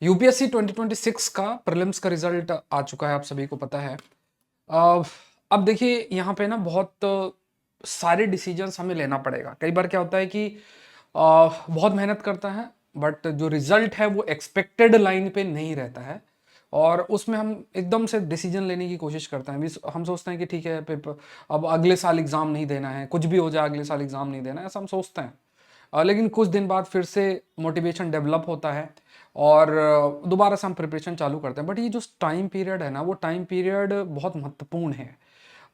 UPSC 2026 का prelims का result आ चुका है, आप सभी को पता है। अ, अब देखिए यहाँ पे ना बहुत सारे डिसीजंस हमें लेना पड़ेगा। कई बार क्या होता है कि बहुत मेहनत करता है बट जो रिजल्ट है वो एक्सपेक्टेड लाइन पे नहीं रहता है और उसमें हम एकदम से डिसीजन लेने की कोशिश करते हैं। हम सोचते हैं कि ठीक है पेपर, अब अगले साल एग्ज़ाम नहीं देना है, कुछ भी हो जाए अगले साल एग्ज़ाम नहीं देना है, ऐसा हम सोचते हैं। लेकिन कुछ दिन बाद फिर से मोटिवेशन डेवलप होता है और दोबारा से हम प्रिपरेशन चालू करते हैं। बट ये जो टाइम पीरियड है ना, वो टाइम पीरियड बहुत महत्वपूर्ण है।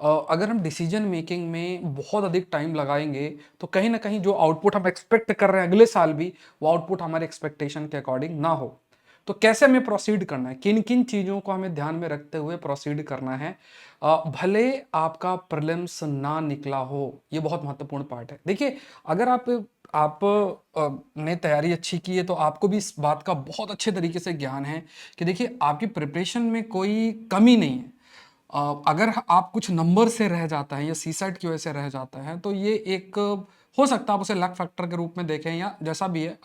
अगर हम डिसीजन मेकिंग में बहुत अधिक टाइम लगाएंगे तो कहीं ना कहीं जो आउटपुट हम एक्सपेक्ट कर रहे हैं अगले साल भी, वो आउटपुट हमारे एक्सपेक्टेशन के अकॉर्डिंग ना हो। तो कैसे हमें प्रोसीड करना है, किन किन चीज़ों को हमें ध्यान में रखते हुए प्रोसीड करना है, भले आपका प्रीलिम्स ना निकला हो, ये बहुत महत्वपूर्ण पार्ट है। देखिए, अगर ने तैयारी अच्छी की है तो आपको भी इस बात का बहुत अच्छे तरीके से ज्ञान है कि देखिए आपकी प्रिपरेशन में कोई कमी नहीं है। अगर आप कुछ नंबर से रह जाता है या सीसेट की वजह से रह जाता है तो ये एक हो सकता है, आप उसे लक फैक्टर के रूप में देखें या जैसा भी है।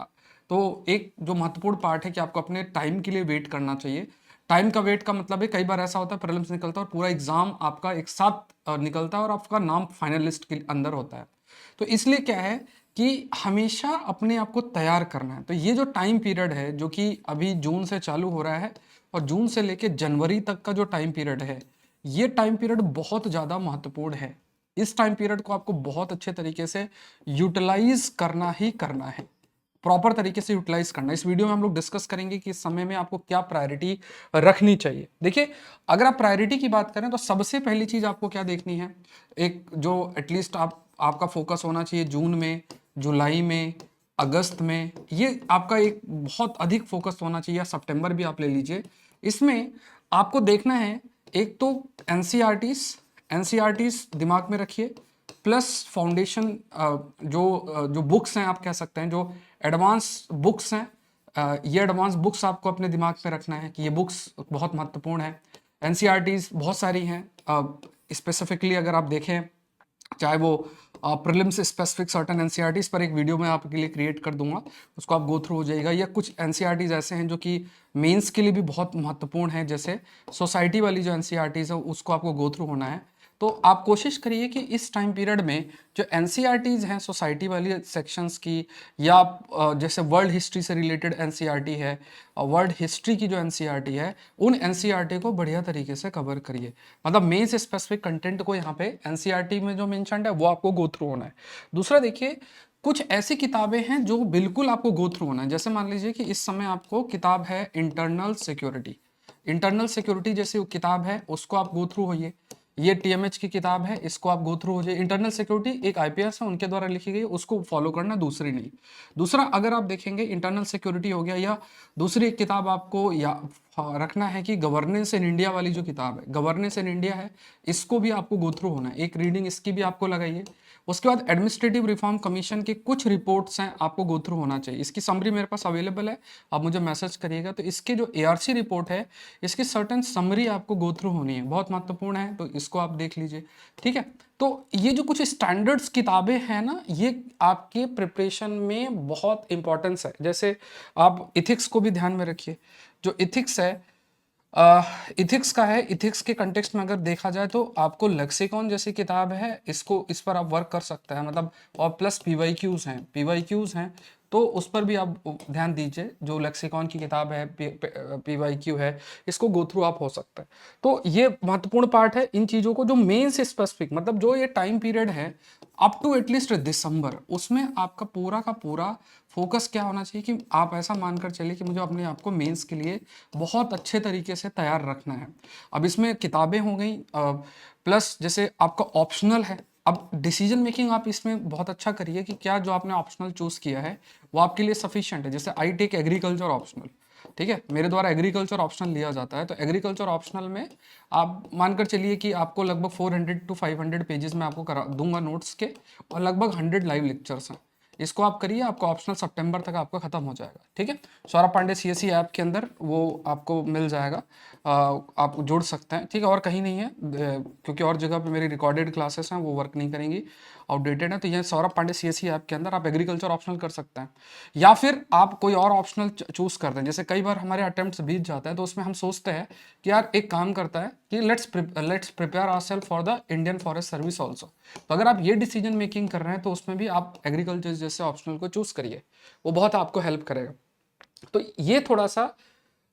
तो एक जो महत्वपूर्ण पार्ट है कि आपको अपने टाइम के लिए वेट करना चाहिए। टाइम का वेट का मतलब है, कई बार ऐसा होता है प्रीलिम्स निकलता है और पूरा एग्जाम आपका एक साथ निकलता है और आपका नाम फाइनलिस्ट के अंदर होता है। तो इसलिए क्या है कि हमेशा अपने आप को तैयार करना है। तो ये जो टाइम पीरियड है जो कि अभी जून से चालू हो रहा है और जून से लेके जनवरी तक का जो टाइम पीरियड है, ये टाइम पीरियड बहुत ज़्यादा महत्वपूर्ण है। इस टाइम पीरियड को आपको बहुत अच्छे तरीके से यूटिलाइज करना ही करना है, प्रॉपर तरीके से यूटिलाइज करना। इस वीडियो में हम लोग डिस्कस करेंगे कि इस समय में आपको क्या प्रायोरिटी रखनी चाहिए। देखिए, अगर आप प्रायोरिटी की बात करें तो सबसे पहली चीज आपको क्या देखनी है, एक जो एटलीस्ट आपका फोकस होना चाहिए जून में, जुलाई में, अगस्त में, ये आपका एक बहुत अधिक फोकस होना चाहिए, या सितंबर भी आप ले लीजिए। इसमें आपको देखना है, एक तो एनसीईआरटीज, एनसीईआरटीज दिमाग में रखिए, प्लस फाउंडेशन, जो बुक्स हैं आप कह सकते हैं, जो एडवांस बुक्स हैं, ये एडवांस बुक्स आपको अपने दिमाग में रखना है कि ये बुक्स बहुत महत्वपूर्ण है। एनसीईआरटीज बहुत सारी हैं, स्पेसिफिकली अगर आप देखें, चाहे वो प्रीलिम्स स्पेसिफिक सर्टन एनसीईआरटीज पर एक वीडियो मैं आपके लिए क्रिएट कर दूंगा, उसको आप गो थ्रू हो जाएगा। या कुछ एनसीईआरटीज ऐसे हैं जो कि मेंस के लिए भी बहुत महत्वपूर्ण है, जैसे सोसाइटी वाली जो एनसीईआरटीज है उसको आपको गो थ्रू होना है। तो आप कोशिश करिए कि इस टाइम पीरियड में जो एनसीईआरटीज हैं सोसाइटी वाली सेक्शंस की, या जैसे वर्ल्ड हिस्ट्री से रिलेटेड एनसीईआरटी है, वर्ल्ड हिस्ट्री की जो एनसीईआरटी है, उन एनसीईआरटी को बढ़िया तरीके से कवर करिए। मतलब मेन से स्पेसिफिक कंटेंट को यहाँ पे एनसीईआरटी में जो मेंशन्ड है वो आपको गो थ्रू होना है। दूसरा देखिए, कुछ ऐसी किताबें हैं जो बिल्कुल आपको गो थ्रू होना है। जैसे मान लीजिए कि इस समय आपको किताब है इंटरनल सिक्योरिटी, इंटरनल सिक्योरिटी जैसी किताब है, उसको आप गो थ्रू होइए। ये टीएमएच की किताब है, इसको आप गो थ्रू हो जाइए। इंटरनल सिक्योरिटी एक आईपीएस है, उनके द्वारा लिखी गई, उसको फॉलो करना, दूसरी नहीं। दूसरा, अगर आप देखेंगे इंटरनल सिक्योरिटी हो गया, या दूसरी एक किताब आपको या रखना है कि गवर्नेंस इन इंडिया वाली जो किताब है, गवर्नेंस इन इंडिया है, इसको भी आपको गो थ्रू होना है, एक रीडिंग इसकी भी आपको लगाइए। उसके बाद एडमिनिस्ट्रेटिव रिफॉर्म कमीशन की कुछ रिपोर्ट्स हैं, आपको गो थ्रू होना चाहिए। इसकी समरी मेरे पास अवेलेबल है, आप मुझे मैसेज करिएगा। तो इसके जो एआरसी रिपोर्ट है, इसकी सर्टेन समरी आपको गो थ्रू होनी है, बहुत महत्वपूर्ण है, तो इसको आप देख लीजिए। ठीक है, तो ये जो कुछ स्टैंडर्ड्स किताबें हैं ना, ये आपके प्रिपरेशन में बहुत इंपॉर्टेंस है। जैसे आप इथिक्स को भी ध्यान में रखिए। जो इथिक्स है, इथिक्स का है, इथिक्स के कंटेक्स्ट में अगर देखा जाए तो आपको लेक्सिकॉन जैसी किताब है, इसको इस पर आप वर्क कर सकते हैं, मतलब। और प्लस पीवाईक्यूज हैं, पीवाईक्यूज हैं, तो उस पर भी आप ध्यान दीजिए। जो लेक्सिकॉन की किताब है, पीवाईक्यू है, इसको गो थ्रू आप हो सकते हैं। तो ये महत्वपूर्ण पार्ट है। इन चीज़ों को जो मेन से स्पेसिफिक, मतलब जो ये टाइम पीरियड है अप टू एटलीस्ट दिसंबर, उसमें आपका पूरा का पूरा फोकस क्या होना चाहिए कि आप ऐसा मानकर चलिए कि मुझे अपने आप को मेंस के लिए बहुत अच्छे तरीके से तैयार रखना है। अब इसमें किताबें हो गई, प्लस जैसे आपका ऑप्शनल है। अब डिसीजन मेकिंग आप इसमें बहुत अच्छा करिए कि क्या जो आपने ऑप्शनल चूज किया है वो आपके लिए सफिशिएंट है। जैसे आई टेक एग्रीकल्चर ऑप्शनल, ठीक है, मेरे द्वारा एग्रीकल्चर ऑप्शनल लिया जाता है, तो एग्रीकल्चर ऑप्शनल में आप मानकर चलिए कि आपको लगभग 400 to 500 पेजेस में आपको करा दूंगा नोट्स के, और लगभग 100 लाइव लेक्चर्स हैं। इसको आप करिए, आपका ऑप्शनल सितंबर तक आपका खत्म हो जाएगा। ठीक है, सौरभ पांडे सीएससी ऐप के अंदर वो आपको मिल जाएगा, आप जुड़ सकते हैं। ठीक है, और कहीं नहीं है, क्योंकि और जगह पे मेरी रिकॉर्डेड क्लासेस हैं वो वर्क नहीं करेंगी। आउटडेटेड है। तो ये सौरभ पांडे सीएसई ऐप के अंदर आप एग्रीकल्चर ऑप्शनल कर सकते हैं, या फिर आप कोई और ऑप्शनल चूज कर दें। जैसे कई बार हमारे अटेम्प्ट्स बीत जाते हैं तो उसमें हम सोचते हैं कि यार एक काम करता है कि let's prepare ourselves for the Indian forest service also. तो अगर आप ये डिसीजन मेकिंग कर रहे हैं तो उसमें भी आप एग्रीकल्चर जैसे ऑप्शनल को चूज करिए, वो बहुत आपको हेल्प करेगा। तो ये थोड़ा सा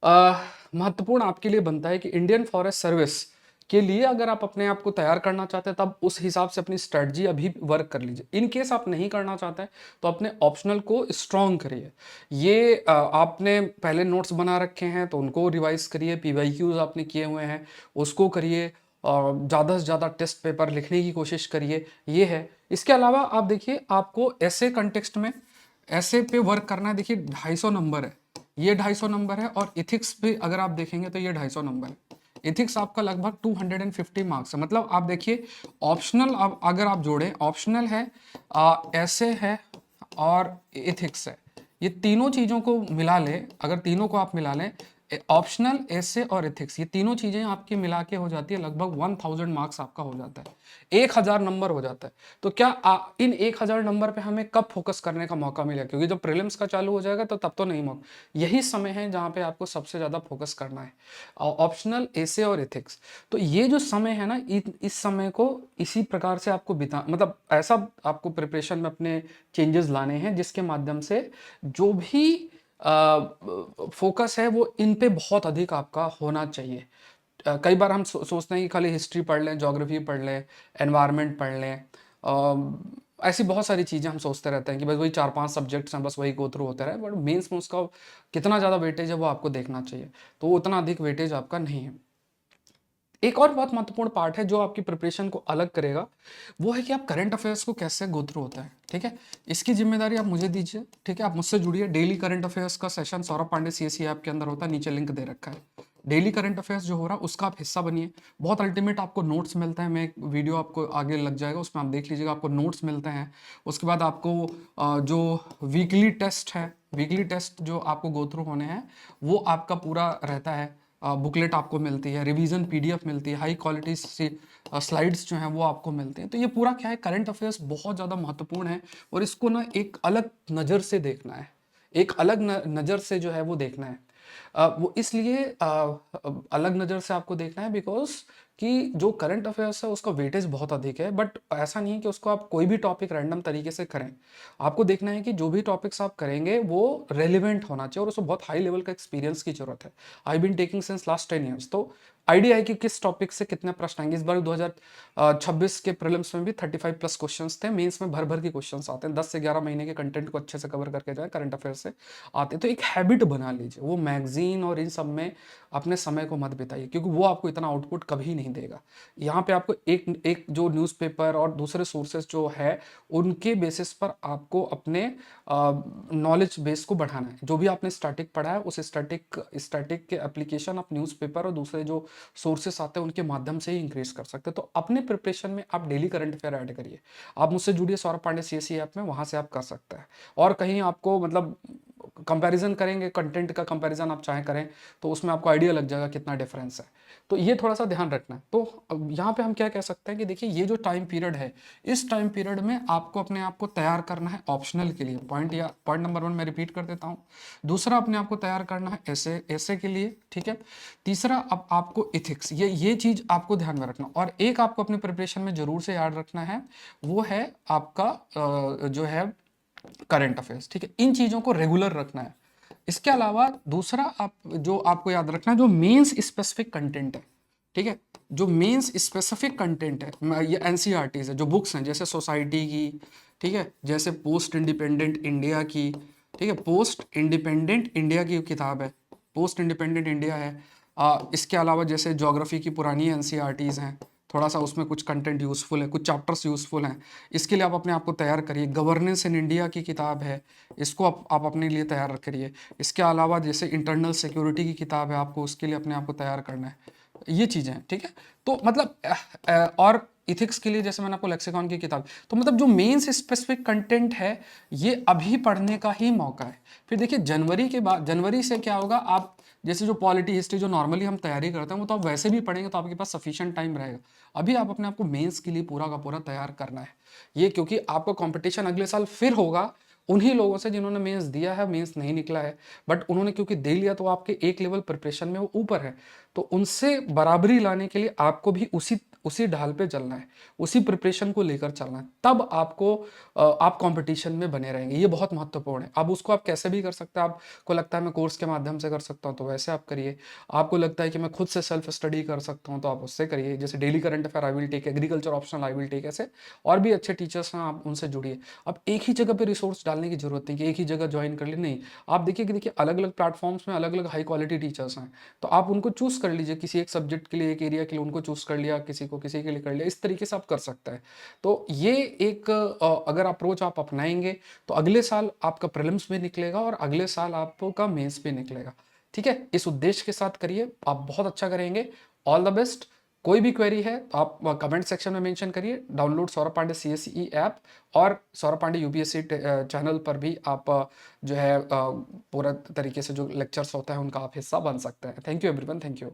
महत्वपूर्ण आपके लिए बनता है कि इंडियन फॉरेस्ट सर्विस के लिए अगर आप अपने आप को तैयार करना चाहते हैं तब उस हिसाब से अपनी स्ट्रेटजी अभी वर्क कर लीजिए। इन केस आप नहीं करना चाहते हैं तो अपने ऑप्शनल को स्ट्रॉन्ग करिए। ये आपने पहले नोट्स बना रखे हैं तो उनको रिवाइज करिए, पीवाईक्यूज आपने किए हुए हैं उसको करिए, ज़्यादा से ज़्यादा टेस्ट पेपर लिखने की कोशिश करिए। ये है। इसके अलावा आप देखिए आपको ऐसे कंटेक्स्ट में ऐसे पे वर्क करना है। देखिए 250 नंबर है, ये 250 नंबर है, और इथिक्स पे अगर आप देखेंगे तो ये 250 नंबर है। इथिक्स आपका लगभग 250 मार्क्स है। मतलब आप देखिए ऑप्शनल अगर आप जोड़ें, ऑप्शनल है, ऐसे है और इथिक्स है, ये तीनों चीज़ों को मिला लें, अगर तीनों को आप मिला लें, ऑप्शनल, ऐसे और एथिक्स, ये तीनों चीजें आपकी मिला के हो जाती है लगभग 1000 मार्क्स आपका हो जाता है, 1000 नंबर हो जाता है। तो क्या इन 1000 नंबर पे हमें कब फोकस करने का मौका मिलेगा? क्योंकि जब प्रीलिम्स का चालू हो जाएगा तो तब तो नहीं मौका। यही समय है जहाँ पे आपको सबसे ज्यादा फोकस करना है, ऑप्शनल, ऐसे और एथिक्स। तो ये जो समय है ना, इस समय को इसी प्रकार से आपको बिता, मतलब ऐसा आपको प्रिपरेशन में अपने चेंजेस लाने हैं जिसके माध्यम से जो भी फोकस है वो इन पे बहुत अधिक आपका होना चाहिए। कई बार हम सोचते हैं कि खाली हिस्ट्री पढ़ लें, ज्योग्राफी पढ़ लें, एनवायरनमेंट पढ़ लें, ऐसी बहुत सारी चीज़ें हम सोचते रहते हैं कि बस वही 4-5 सब्जेक्ट्स हैं, बस वही गो थ्रू होते रहे। बट मेंस में उसका कितना ज़्यादा वेटेज है वो आपको देखना चाहिए, तो उतना अधिक वेटेज आपका नहीं है। एक और बहुत महत्वपूर्ण पार्ट है जो आपकी प्रिपरेशन को अलग करेगा, वो है कि आप करंट अफेयर्स को कैसे गो थ्रू होता है। ठीक है, इसकी जिम्मेदारी आप मुझे दीजिए। ठीक है, आप मुझसे जुड़िए। डेली करंट अफेयर्स का session Saurabh Pandey CSE app के अंदर होता है, नीचे लिंक दे रखा है। डेली करंट अफेयर्स जो हो रहा है उसका आप हिस्सा बनिए। बहुत अल्टीमेट आपको नोट्स मिलते हैं, मैं एक वीडियो आपको आगे लग जाएगा, उसमें आप देख लीजिएगा, आपको नोट्स मिलते हैं। उसके बाद आपको जो वीकली टेस्ट है, वीकली टेस्ट जो आपको गो थ्रू होने हैं वो आपका पूरा रहता है। बुकलेट आपको मिलती है, रिवीजन पीडीएफ मिलती है, हाई क्वालिटी से स्लाइड्स जो हैं वो आपको मिलते हैं। तो ये पूरा क्या है, करंट अफेयर्स बहुत ज़्यादा महत्वपूर्ण है और इसको ना एक अलग नज़र से देखना है, एक अलग नज़र से जो है वो देखना है। वो इसलिए अलग नज़र से आपको देखना है बिकॉज कि जो करंट अफेयर्स है उसका वेटेज बहुत अधिक है। बट ऐसा नहीं है कि उसको आप कोई भी टॉपिक रैंडम तरीके से करें। आपको देखना है कि जो भी टॉपिक्स आप करेंगे वो रेलिवेंट होना चाहिए और उसको बहुत हाई लेवल का एक्सपीरियंस की जरूरत है। I been taking since last 10 years, तो आइडिया है कि किस टॉपिक से कितने प्रश्न आएंगे। इस बार 2026 के प्रीलिम्स में भी 35 प्लस क्वेश्चंस थे, मेंस में भर भर के क्वेश्चंस आते हैं। 10 से 11 महीने के कंटेंट को अच्छे से कवर करके जाए, करंट अफेयर से आते हैं। तो एक हैबिट बना लीजिए, वो मैगजीन और इन सब में अपने समय को मत बिताइए क्योंकि वो आपको इतना आउटपुट कभी नहीं देगा। यहाँ पे आपको एक एक जो न्यूज़पेपर और दूसरे सोर्सेज जो है उनके बेसिस पर आपको अपने नॉलेज बेस को बढ़ाना है। जो भी आपने स्टैटिक पढ़ा है उस स्टैटिक के एप्लीकेशन आप न्यूज़पेपर और दूसरे जो सोर्सेस आते हैं उनके माध्यम से ही इंक्रीज कर सकते हैं। तो अपने प्रिपरेशन में आप डेली करंट अफेयर ऐड करिए। आप मुझसे जुड़िए सौरभ पांडे सीएसई ऐप में, वहाँ से आप कर सकते हैं। और कहीं आपको मतलब कंपैरिजन करेंगे, कंटेंट का कंपैरिजन आप चाहे करें तो उसमें आपको आइडिया लग जाएगा कितना डिफरेंस है। तो ये थोड़ा सा ध्यान रखना है। तो अब यहाँ पे हम क्या कह सकते हैं कि देखिए ये जो टाइम पीरियड है, इस टाइम पीरियड में आपको अपने आप को तैयार करना है ऑप्शनल के लिए। पॉइंट नंबर 1 मैं रिपीट कर देता हूँ। दूसरा, अपने आप को तैयार करना है ऐसे के लिए। ठीक है। तीसरा, अब आपको इथिक्स, ये चीज आपको ध्यान में रखना। और एक आपको अपने प्रिपरेशन में जरूर से याद रखना है, वो है आपका जो है करंट अफेयर्स। ठीक है, इन चीजों को रेगुलर रखना है। इसके अलावा दूसरा आप जो आपको याद रखना है, जो मेंस स्पेसिफिक कंटेंट है। ठीक है, जो मेंस स्पेसिफिक कंटेंट है, ये एनसीईआरटीज है, जो बुक्स हैं जैसे सोसाइटी की, ठीक है, जैसे पोस्ट इंडिपेंडेंट इंडिया की, ठीक है, पोस्ट इंडिपेंडेंट इंडिया की किताब है, पोस्ट इंडिपेंडेंट इंडिया है। इसके अलावा जैसे ज्योग्राफी की पुरानी एनसीईआरटीज हैं, थोड़ा सा उसमें कुछ कंटेंट यूजफुल है, कुछ चैप्टर्स यूजफुल हैं, इसके लिए आप अपने आप को तैयार करिए। गवर्नेंस इन इंडिया की किताब है, इसको आप अपने लिए तैयार करिए। इसके अलावा जैसे इंटरनल सिक्योरिटी की किताब है, आपको उसके लिए अपने आप को तैयार करना है। ये चीज़ें हैं। ठीक है, तो मतलब और इथिक्स के लिए जैसे मैंने आपको लेक्सिकॉन की किताब, तो मतलब जो मेंस स्पेसिफिक कंटेंट है ये अभी पढ़ने का ही मौका है। फिर देखिए जनवरी के बाद, जनवरी से क्या होगा, आप जैसे जो पॉलिटी हिस्ट्री जो नॉर्मली हम तैयारी करते हैं वो तो आप वैसे भी पढ़ेंगे तो आपके पास सफिशिएंट टाइम रहेगा। अभी आप अपने आप को मेंस के लिए पूरा का पूरा तैयार करना है ये, क्योंकि आपका कंपटीशन अगले साल फिर होगा उन्हीं लोगों से जिन्होंने मेंस दिया है, मेंस नहीं निकला है, बट उन्होंने क्योंकि दे लिया तो आपके एक लेवल प्रिपरेशन में वो ऊपर है। तो उनसे बराबरी लाने के लिए आपको भी उसी उसी ढाल पे चलना है, उसी प्रिपरेशन को लेकर चलना है, तब आपको आप कंपटीशन में बने रहेंगे। ये बहुत महत्वपूर्ण है। अब उसको आप कैसे भी कर सकते हैं, आपको लगता है मैं कोर्स के माध्यम से कर सकता हूँ तो वैसे आप करिए, आपको लगता है कि मैं खुद से सेल्फ स्टडी कर सकता हूँ तो आप उससे करिए, जैसे daily current affair I will take, agriculture optional I will take, ऐसे और भी अच्छे टीचर्स हैं आप उनसे जुड़िए। अब एक ही जगह पे रिसोर्स डालने की जरूरत नहीं कि एक ही जगह ज्वाइन कर ले, नहीं, आप देखिए कि देखिए अलग अलग प्लेटफॉर्म्स में अलग अलग हाई क्वालिटी टीचर्स हैं, तो आप उनको चूज कर लीजिए, किसी एक सब्जेक्ट के लिए, एक एरिया के लिए उनको चूज कर लिया, किसी को किसी के लिए कर लिया, इस तरीके से आप कर सकते हैं। तो ये एक अगर अप्रोच आप अपनाएंगे तो अगले साल आपका प्रीलिम्स भी निकलेगा और अगले साल आपका मेंस भी निकलेगा। ठीक है, इस उद्देश्य के साथ करिए, आप बहुत अच्छा करेंगे। All the best. कोई भी क्वेरी है तो आप कमेंट सेक्शन में मेंशन करिए। Download Saurabh Pandey CSE app और सौरभ पांडे यूपीएससी चैनल पर भी आप जो है पूरा तरीके से जो लेक्चर्स होता है उनका आप हिस्सा बन सकते हैं। Thank you everyone, thank you.